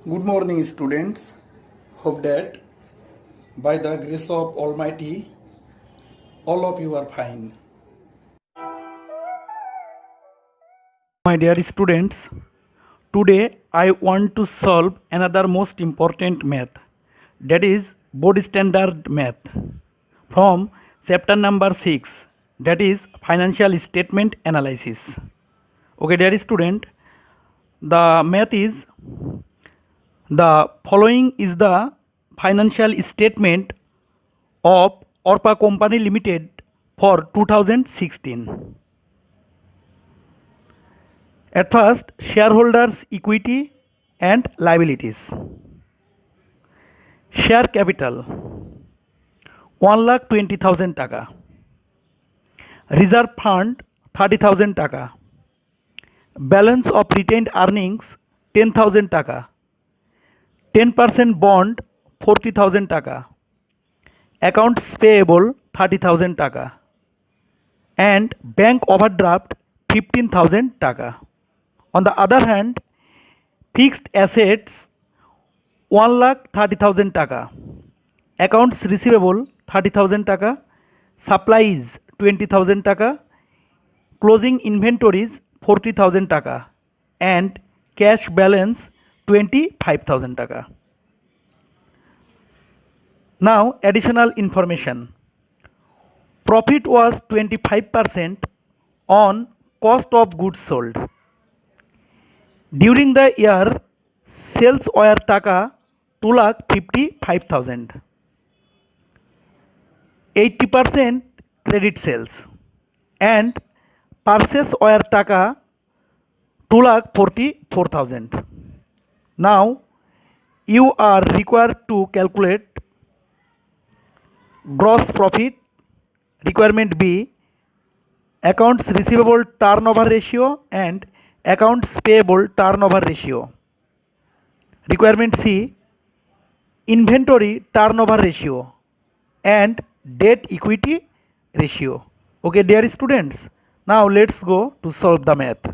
Good morning, students. Hope that by the grace of Almighty, all of you are fine. My dear students, today I want to solve another most important math, that is board standard math from chapter number 6, that is financial statement analysis. Okay, dear student, the math is the following is the financial statement of Orpa Company Limited for 2016. At first, shareholders' equity and liabilities. Share capital 1,20,000 টাকা. Reserve fund 30,000 টাকা. Balance of retained earnings 10,000 টাকা. 10% bond 40,000 টাকা. Accounts payable 30,000 টাকা. And bank overdraft 15,000 টাকা. On the other hand, fixed assets 1,30,000 টাকা, accounts receivable 30,000 টাকা, supplies 20,000 টাকা, closing inventories 40,000 টাকা, and cash balance 25,000 টাকা. Now additional information. Profit was 25% on cost of goods sold. During the year, sales were টাকা 2,55,000. 80% credit sales and purchase were টাকা 2,44,000. Now you are required to calculate gross profit. Requirement B, accounts receivable turnover ratio and accounts payable turnover ratio. Requirement C, inventory turnover ratio and debt equity ratio. Okay, dear students, now let's go to solve the math.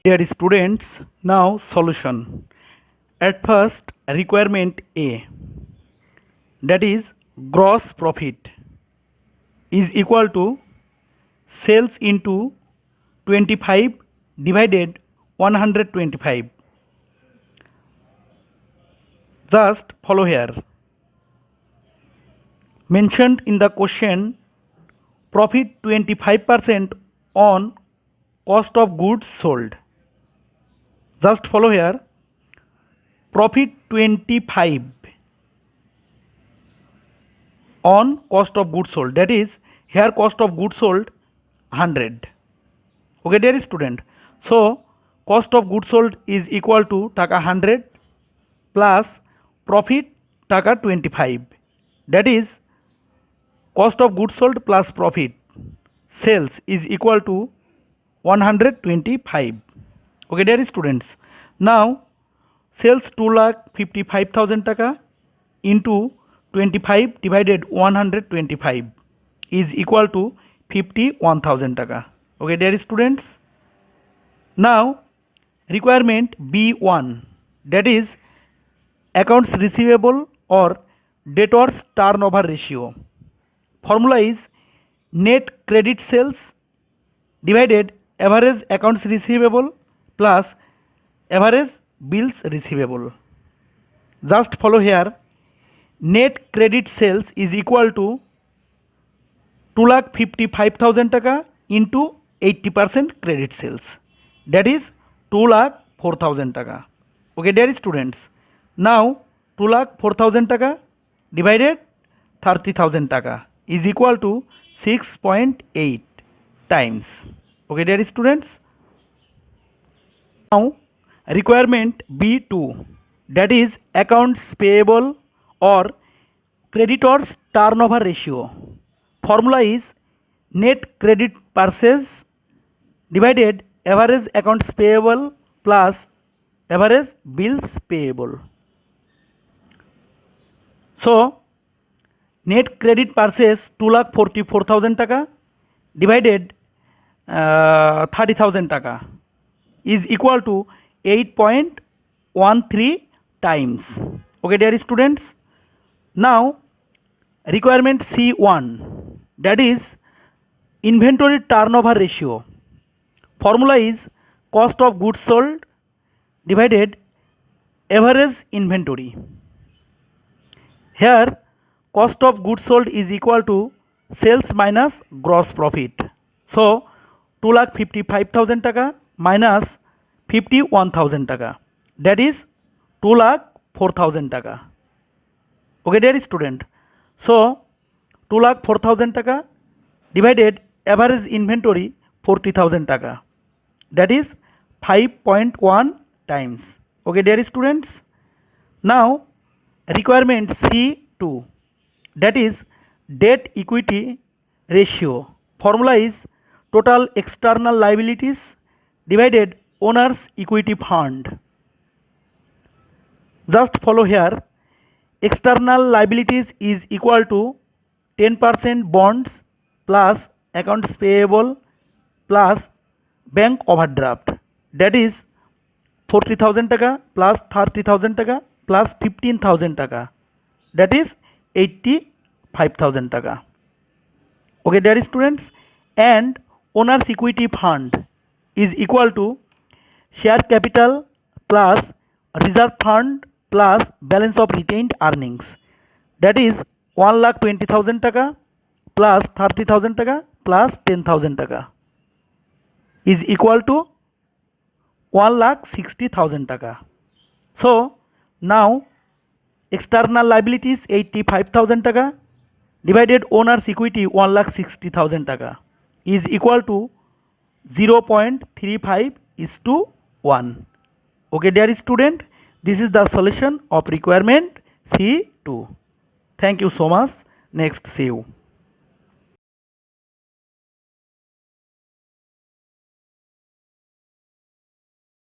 Dear students, now solution. At first, requirement A, that is gross profit is equal to sales into 25 divided 125. Just follow here. Mentioned in the question, profit 25% on cost of goods sold. Just follow here. Profit 25 on cost of goods sold, that is here cost of goods sold 100. Okay, dear student, so cost of goods sold is equal to টাকা 100 plus profit টাকা 25, that is cost of goods sold plus profit sales is equal to 125. Okay, dear students, now sales 2,55,000 টাকা into 25 divided 125 is equal to 51,000 টাকা. Okay, dear students, now requirement B1, that is accounts receivable or debtors turnover ratio. Formula is net credit sales divided average accounts receivable plus average bills receivable. Just follow here. Net credit sales is equal to 2,55,000 টাকা into 80% credit sales, that is 2,04,000 টাকা. Okay, dear students, now 2,04,000 টাকা divided 30,000 টাকা is equal to 6.8 times. Okay, dear students, now requirement B2, that is accounts payable or creditors turnover ratio. Formula is net credit purchase divided average accounts payable plus average bills payable. So net credit purchase 2,44,000 টাকা divided 30,000 টাকা is equal to 8.13 times. Okay, dear students. Now, requirement C1, that is inventory turnover ratio. Formula is cost of goods sold divided average inventory. Here, cost of goods sold is equal to sales minus gross profit. So, 2,55,000 টাকা minus 51,000 টাকা, that is 2,04,000 টাকা. Okay, dear student. So, 2,04,000 টাকা divided average inventory 40,000 টাকা, that is 5.1 times. Okay, dear students. Now, requirement C2, that is debt equity ratio. Formula is total external liabilities divided owner's equity fund. Just follow here. External liabilities is equal to 10% bonds plus accounts payable plus bank overdraft, that is 40,000 টাকা plus 30,000 টাকা plus 15,000 টাকা, that is 85,000 টাকা. Okay, dear students. And owner's equity fund is equal to share capital plus reserve fund plus balance of retained earnings, that is 1,20,000 টাকা plus 30,000 টাকা plus 10,000 টাকা is equal to 1,60,000 টাকা. So, now external liabilities 85,000 টাকা divided owner's equity 1,60,000 টাকা is equal to 0.35:1. Okay, dear student, this is the solution of requirement C2. Thank you so much. Next, see you.